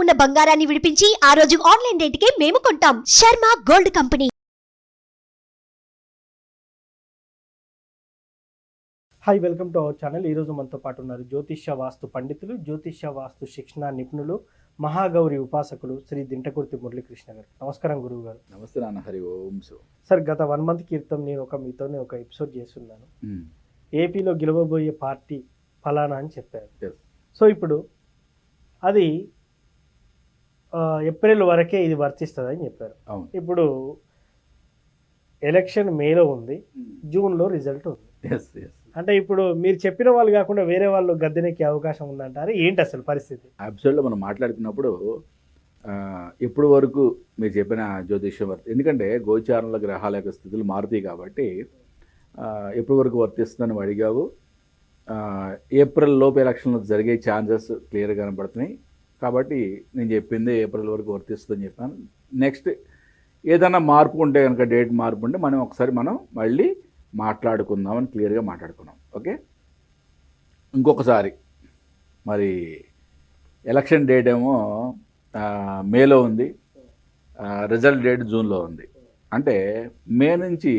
ఉన్న బంగారాన్ని విడిపించి ఆ రోజు ఆన్లైన్ రేటుకే మేము కొంటాం. Sharma gold company. Hi, welcome to our channel. ఈరోజు మనతో పాటు ఉన్నారు జ్యోతిష్య వాస్తు పండితులు, జ్యోతిష్య వాస్తు శిక్షణ నిపుణులు, మహాగౌరి ఉపాసకులు శ్రీ దింటకుర్తి మురళీకృష్ణ గారు. నమస్కారం గురువు గారు. నమస్తే నాన్న. హరి ఓం. సార్, గత 1 month క్రితం నేను మీతోనే ఒక ఎపిసోడ్ చేస్తున్నాను. ఏపీలో గెలవబోయే పార్టీ ఫలానా అని చెప్పారు. సో ఇప్పుడు అది ఏప్రిల్ వరకే ఇది వర్తిస్తుంది అని చెప్పారు. ఇప్పుడు ఎలక్షన్ మేలో ఉంది, జూన్లో రిజల్ట్ ఉంది. అంటే ఇప్పుడు మీరు చెప్పిన వాళ్ళు కాకుండా వేరే వాళ్ళు గద్దెనెక్కే అవకాశం ఉందంటారు. ఏంటి అసలు పరిస్థితి? అబ్సల్యూట్గా మనం మాట్లాడుకున్నప్పుడు ఎప్పుడు వరకు మీరు చెప్పిన జ్యోతిష్యం ఎందుకంటే గోచారంలో గ్రహాల యొక్క స్థితులు మారుతాయి కాబట్టి ఎప్పటి వరకు వర్తిస్తుందని అడిగావు. ఏప్రిల్ లోపు ఎలక్షన్లు జరిగే ఛాన్సెస్ క్లియర్గా కనబడుతున్నాయి కాబట్టి నేను చెప్పింది ఏప్రిల్ వరకు వర్తిస్తుందని చెప్పాను. నెక్స్ట్ ఏదైనా మార్పు ఉంటే కనుక, డేట్ మార్పు ఉంటే మనం ఒకసారి మళ్ళీ మాట్లాడుకుందామని క్లియర్గా మాట్లాడుకున్నాం. ఓకే, ఇంకొకసారి మరి ఎలక్షన్ డేట్ ఏమో మేలో ఉంది, రిజల్ట్ డేట్ జూన్లో ఉంది. అంటే మే నుంచి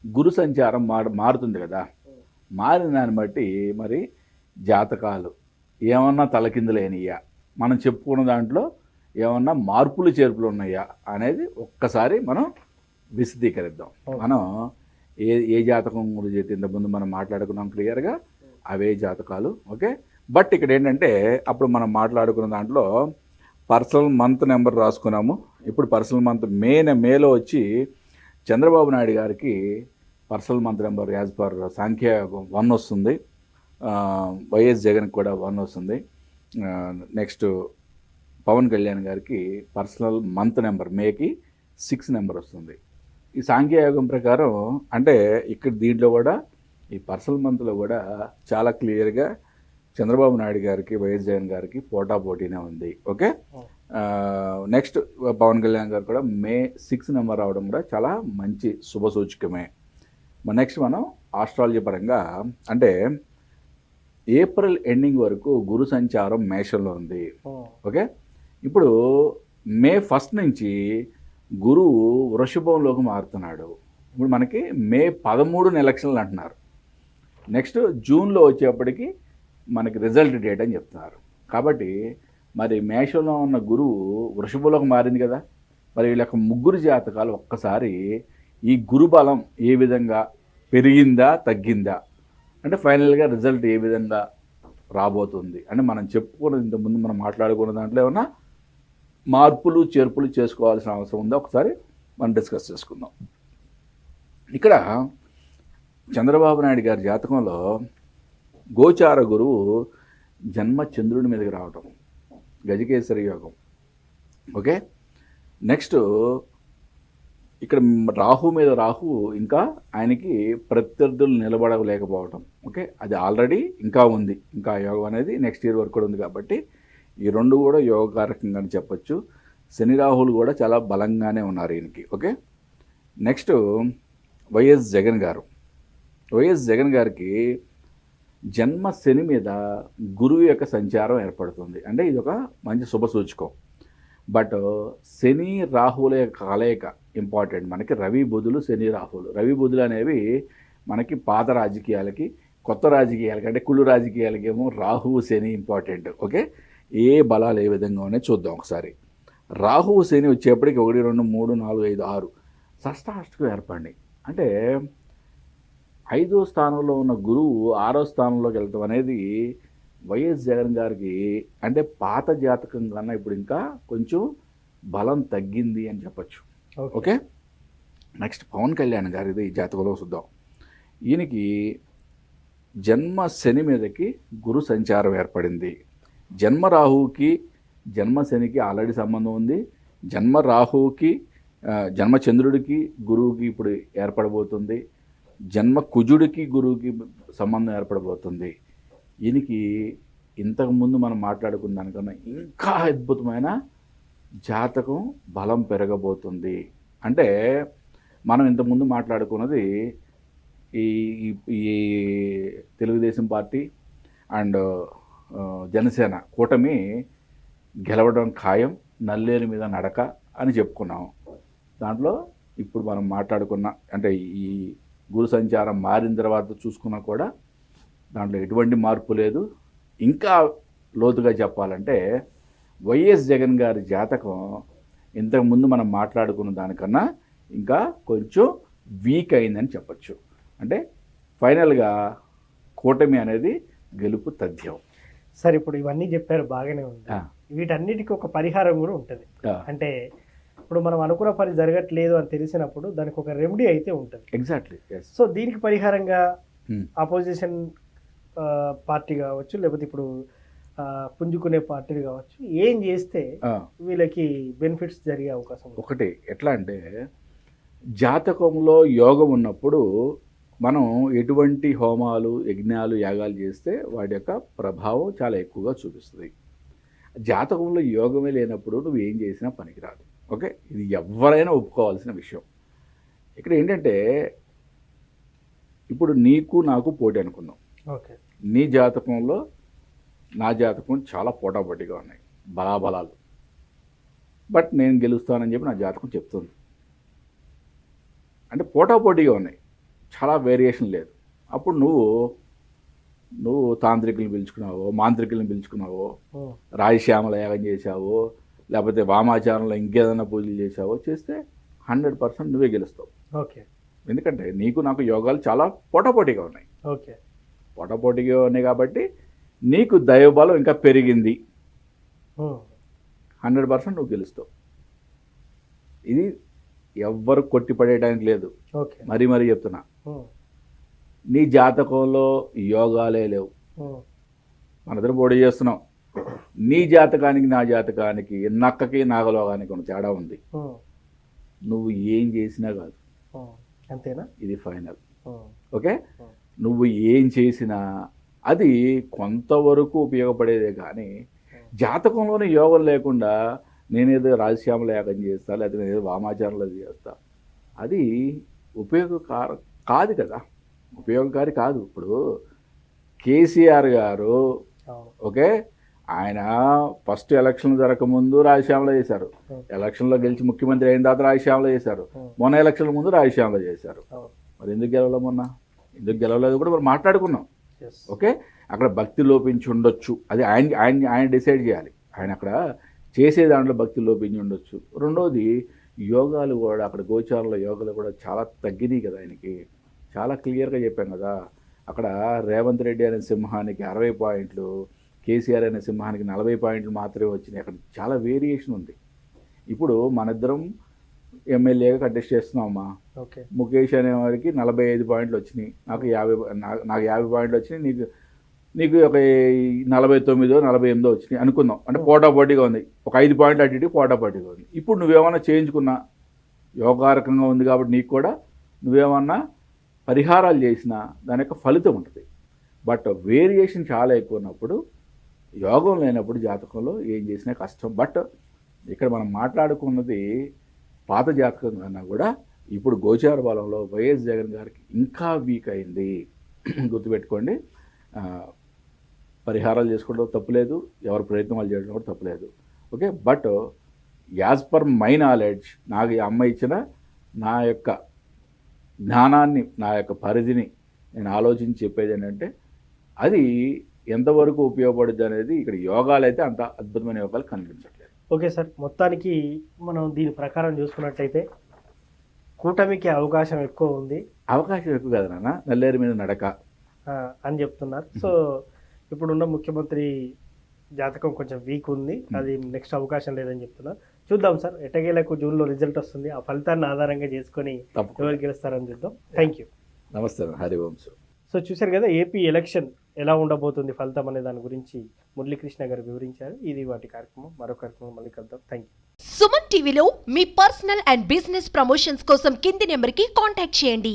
గురు సంచారం మారుతుంది కదా. మారిన దాన్ని బట్టి మరి జాతకాలు ఏమన్నా తలకిందులేనియా, మనం చెప్పుకున్న దాంట్లో ఏమన్నా మార్పులు చేర్పులు ఉన్నాయా అనేది ఒక్కసారి మనం విశదీకరిద్దాం. మనం ఏ జాతకం గురించి అయితే ఇంతకుముందు మనం మాట్లాడుకున్నాం క్లియర్గా, అవే జాతకాలు. ఓకే, బట్ ఇక్కడ ఏంటంటే అప్పుడు మనం మాట్లాడుకున్న దాంట్లో పర్సనల్ మంత్ నెంబర్ రాసుకున్నాము. ఇప్పుడు పర్సనల్ మంత్ మేలో వచ్చి చంద్రబాబు నాయుడు గారికి personal month number as per సంఖ్య 1 వస్తుంది. వైఎస్ జగన్కి కూడా 1 వస్తుంది. నెక్స్ట్ పవన్ కళ్యాణ్ గారికి పర్సనల్ మంత్ నెంబర్ మేకి 6 నెంబర్ వస్తుంది. ఈ సాంఖ్యయోగం ప్రకారం అంటే ఇక్కడ దీంట్లో కూడా ఈ పర్సనల్ మంత్లో కూడా చాలా క్లియర్గా చంద్రబాబు నాయుడు గారికి వైఎస్ జగన్ గారికి పోటాపోటీనే ఉంది. ఓకే, నెక్స్ట్ పవన్ కళ్యాణ్ గారు కూడా మే 6 నెంబర్ రావడం కూడా చాలా మంచి శుభసూచకమే. నెక్స్ట్ మనం ఆస్ట్రాలజీ పరంగా అంటే ఏప్రిల్ ఎండింగ్ వరకు గురు సంచారం మేషంలో ఉంది. ఓకే, ఇప్పుడు మే 1 నుంచి గురువు వృషభంలోకి మారుతున్నాడు. ఇప్పుడు మనకి మే 13 ఎలక్షన్లు అంటున్నారు. నెక్స్ట్ జూన్లో వచ్చేప్పటికి మనకి రిజల్ట్ డేట్ అని చెప్తున్నారు. కాబట్టి మరి మేషంలో ఉన్న గురువు వృషభంలోకి మారింది కదా. మరి వీళ్ళ యొక్క ముగ్గురు జాతకాలు ఒక్కసారి ఈ గురు బలం ఏ విధంగా పెరిగిందా తగ్గిందా, అంటే ఫైనల్గా రిజల్ట్ ఏ విధంగా రాబోతుంది అంటే మనం చెప్పుకున్న ఇంతకుముందు మనం మాట్లాడుకున్న దాంట్లో ఏమన్నా మార్పులు చేర్పులు చేసుకోవాల్సిన అవసరం ఉందో ఒకసారి మనం డిస్కస్ చేసుకుందాం. ఇక్కడ చంద్రబాబు నాయుడు గారి జాతకంలో గోచార గురువు జన్మ చంద్రుడి మీదకి రావటం, గజకేసరి యోగం. ఓకే, నెక్స్ట్ ఇక్కడ రాహు మీద రాహు ఇంకా ఆయనకి ప్రత్యర్థులు నిలబడలేకపోవటం. ఓకే, అది ఆల్రెడీ ఇంకా ఉంది, ఇంకా యోగం అనేది నెక్స్ట్ ఇయర్ వరకు కూడా ఉంది. కాబట్టి ఈ రెండు కూడా యోగకారకంగానే చెప్పచ్చు. శని రాహులు కూడా చాలా బలంగానే ఉన్నారు ఈయనకి. ఓకే, నెక్స్ట్ వైఎస్ జగన్ గారు. వైఎస్ జగన్ గారికి జన్మ శని మీద గురువు యొక్క సంచారం ఏర్పడుతుంది. అంటే ఇది ఒక మంచి శుభ సూచకం. బట్ శని రాహువుల యొక్క కలయిక ఇంపార్టెంట్. మనకి రవి బుధులు, శని రాహువులు. రవి బుధులు అనేవి మనకి పాత రాజకీయాలకి, కొత్త రాజకీయాలకి అంటే కుళ్ళు రాజకీయాలకి ఏమో రాహువు శని ఇంపార్టెంట్. ఓకే, ఏ బలాలు ఏ విధంగా ఉన్నాయో చూద్దాం ఒకసారి. రాహువు శని వచ్చేప్పటికి 1, 2, 3, 4, 5, 6 షష్టాష్టకం ఏర్పడినాయి. అంటే 5వ స్థానంలో ఉన్న గురువు 6వ స్థానంలోకి వెళ్తాం అనేది వైఎస్ జగన్ గారికి అంటే పాత జాతకం కన్నా ఇప్పుడు ఇంకా కొంచెం బలం తగ్గింది అని చెప్పచ్చు. ఓకే, నెక్స్ట్ పవన్ కళ్యాణ్ గారిది ఈ జాతకంలో చూద్దాం. ఈయనకి జన్మ శని మీదకి గురు సంచారం ఏర్పడింది. జన్మ రాహువుకి జన్మ శనికి ఆల్రెడీ సంబంధం ఉంది. జన్మ రాహువుకి జన్మ చంద్రుడికి గురువుకి ఇప్పుడు ఏర్పడబోతుంది. జన్మ కుజుడికి గురువుకి సంబంధం ఏర్పడబోతుంది. ఈయనకి ఇంతకుముందు మనం మాట్లాడుకున్న దానికన్నా ఇంకా అద్భుతమైన జాతకం బలం పెరగబోతుంది. అంటే మనం ఇంతకుముందు మాట్లాడుకున్నది ఈ తెలుగుదేశం పార్టీ అండ్ జనసేన కూటమి గెలవడం ఖాయం, నల్లేరు మీద నడక అని చెప్పుకున్నాం. దాంట్లో ఇప్పుడు మనం మాట్లాడుకున్న అంటే ఈ గురు సంచారం మారిన తర్వాత చూసుకున్నా కూడా దాంట్లో ఎటువంటి మార్పు లేదు. ఇంకా లోతుగా చెప్పాలంటే వైఎస్ జగన్ గారి జాతకం ఇంతకుముందు మనం మాట్లాడుకున్న దానికన్నా ఇంకా కొంచెం వీక్ అయిందని చెప్పచ్చు. అంటే ఫైనల్గా కూటమి అనేది గెలుపు తథ్యం. సార్ ఇప్పుడు ఇవన్నీ చెప్పారు, బాగానే ఉంది. వీటన్నిటికీ ఒక పరిహారం కూడా ఉంటుంది. అంటే ఇప్పుడు మనం అనుకున్న పని జరగట్లేదు అని తెలిసినప్పుడు దానికి ఒక రెమెడీ అయితే ఉంటుంది. ఎగ్జాక్ట్లీ. సో దీనికి పరిహారంగా అపోజిషన్ పార్టీ కావచ్చు, లేకపోతే ఇప్పుడు పుంజుకునే పార్టీలు కావచ్చు, ఏం చేస్తే వీళ్ళకి బెనిఫిట్స్ జరిగే అవకాశం ఉంది? ఒకటి ఎట్లా అంటే జాతకంలో యోగం ఉన్నప్పుడు మనం ఎటువంటి హోమాలు, యజ్ఞాలు, యాగాలు చేస్తే వాటి యొక్క ప్రభావం చాలా ఎక్కువగా చూపిస్తుంది. జాతకంలో యోగమే లేనప్పుడు నువ్వు ఏం చేసినా పనికిరాదు. ఓకే, ఇది ఎవరైనా ఒప్పుకోవాల్సిన విషయం. ఇక్కడ ఏంటంటే ఇప్పుడు నీకు నాకు పోటీ అనుకుందాం. ఓకే, నీ జాతకంలో నా జాతకం చాలా పోటాపోటీగా ఉన్నాయి, బలాబలాలు. బట్ నేను గెలుస్తానని చెప్పి నా జాతకం చెప్తుంది. అంటే పోటాపోటీగా ఉన్నాయి, చాలా వేరియేషన్ లేదు. అప్పుడు నువ్వు తాంత్రికులను పిలుచుకున్నావో, మాంత్రికులను పిలుచుకున్నావో, రాయశ్యామల యాగం చేసావో, లేకపోతే వామాచారంలో ఇంకేదైనా పూజలు చేసావో చేస్తే 100% నువ్వే గెలుస్తావు. ఓకే, ఎందుకంటే నీకు నాకు యోగాలు చాలా పోటాపోటీగా ఉన్నాయి. ఓకే, పోటాపోటీగా ఉన్నాయి కాబట్టి నీకు దైవబలం ఇంకా పెరిగింది. 100% నువ్వు గెలుస్తావు. ఇది ఎవ్వరు కొట్టిపడేయడానికి లేదు. ఓకే, మరీ చెప్తున్నా, నీ జాతకంలో యోగాలే లేవు. మనిద్దరం పోటీ చేస్తున్నాం. నీ జాతకానికి నా జాతకానికి, నక్కకి నాగలోగానికి ఉన్న తేడా ఉంది. నువ్వు ఏం చేసినా కాదు, అంతేనా? ఇది ఫైనల్. ఓకే, నువ్వు ఏం చేసినా అది కొంతవరకు ఉపయోగపడేదే. కానీ జాతకంలోనే యోగం లేకుండా నేనేదో రాజశ్యామల యాగం చేస్తా, లేకపోతే నేనేదో వామాచారంలో చేస్తా, అది కాదు కదా, ఉపయోగకారి కాదు. ఇప్పుడు కేసీఆర్ గారు ఓకే, ఆయన ఫస్ట్ ఎలక్షన్ జరగకముందు రాజశ్యామలో చేశారు, ఎలక్షన్లో గెలిచి ముఖ్యమంత్రి అయిన తర్వాత రాజశ్యామలో చేశారు, మొన్న ఎలక్షన్ల ముందు రాజశ్యామలో చేశారు. మరి ఎందుకు గెలవలేదు? మొన్న ఎందుకు గెలవలేదు కూడా మనం మాట్లాడుకున్నాం. ఓకే, అక్కడ భక్తి లోపించి ఉండొచ్చు, అది ఆయన డిసైడ్ చేయాలి. ఆయన అక్కడ చేసే దాంట్లో భక్తి లోపించి ఉండొచ్చు. రెండోది యోగాలు కూడా, అక్కడ గోచారంలో యోగాలు కూడా చాలా తగ్గినాయి కదా ఆయనకి. చాలా క్లియర్గా చెప్పాం కదా, అక్కడ రేవంత్ రెడ్డి అనే సింహానికి 60 పాయింట్లు, కేసీఆర్ అనే సింహానికి 40 పాయింట్లు మాత్రమే వచ్చినాయి. అక్కడ చాలా వేరియేషన్ ఉంది. ఇప్పుడు మనిద్దరం ఎమ్మెల్యేగా కంటెస్ట్ చేస్తున్నామమ్మా. ఓకే, ముఖేష్ అనే వారికి 45 పాయింట్లు వచ్చినాయి, నాకు 50 పాయింట్లు వచ్చినాయి, నీకు ఒక 49 48 వచ్చినాయి అనుకుందాం. అంటే పోటాపోటీగా ఉంది, ఒక 5 పాయింట్లు అటు ఇటు పోటాపోటీగా ఉంది. ఇప్పుడు నువ్వేమన్నా చేయించుకున్నా, యోగారకంగా ఉంది కాబట్టి నీకు కూడా నువ్వేమన్నా పరిహారాలు చేసినా దాని యొక్క ఫలితం ఉంటుంది. బట్ వేరియేషన్ చాలా ఎక్కువ ఉన్నప్పుడు, యోగం లేనప్పుడు జాతకంలో ఏం చేసినా కష్టం. బట్ ఇక్కడ మనం మాట్లాడుకున్నది పాత జాతకం కన్నా కూడా ఇప్పుడు గోచార బలంలో వైఎస్ జగన్ గారికి ఇంకా వీక్ అయింది. గుర్తుపెట్టుకోండి, పరిహారాలు చేసుకోవడం తప్పులేదు, ఎవరి ప్రయత్నం వాళ్ళు చేయడం కూడా తప్పులేదు. Okay, but as per my knowledge, నాకు ఈ అమ్మ ఇచ్చిన నా యొక్క జ్ఞానాన్ని, నా యొక్క పరిధిని నేను ఆలోచించి చెప్పేది ఏంటంటే అది ఎంతవరకు ఉపయోగపడుద్ది అనేది ఇక్కడ యోగాలు అయితే అంత అద్భుతమైన యోగాలు కనిపించట్లేదు. ఓకే సార్, మొత్తానికి మనం దీని ప్రకారం చూసుకున్నట్టయితే కూటమికి అవకాశం ఎక్కువ ఉంది. అవకాశం ఎక్కువ కదా నాన్న, నల్లేరు మీద నడక అని చెప్తున్నారు. సో ఇప్పుడున్న ముఖ్యమంత్రి జాతకం కొంచెం వీక్ ఉంది, అది నెక్స్ట్ అవకాశం లేదని చెప్తున్నారు. చూద్దాం సార్, ఎట్టగేలకు జూన్లో రిజల్ట్ వస్తుంది, ఆ ఫలితాన్ని ఆధారంగా చేసుకొని ఎవరు గెలుస్తారని చూద్దాం. Thank you. నమస్తే, హరివంశ్. సో చూశారు కదా, ఏపీ ఎలక్షన్ ఎలా ఉండబోతుంది ఫలితం అనే దాని గురించి మురళీకృష్ణ గారు వివరించారు. ఇది వాటి కార్యక్రమం. మరో కార్యక్రమం మళ్ళీ కలుద్దాం. Thank you. సుమన్ టీవీలో మీ పర్సనల్ అండ్ బిజినెస్ ప్రమోషన్స్ కోసం కింది నెంబర్కి కాంటాక్ట్ చేయండి.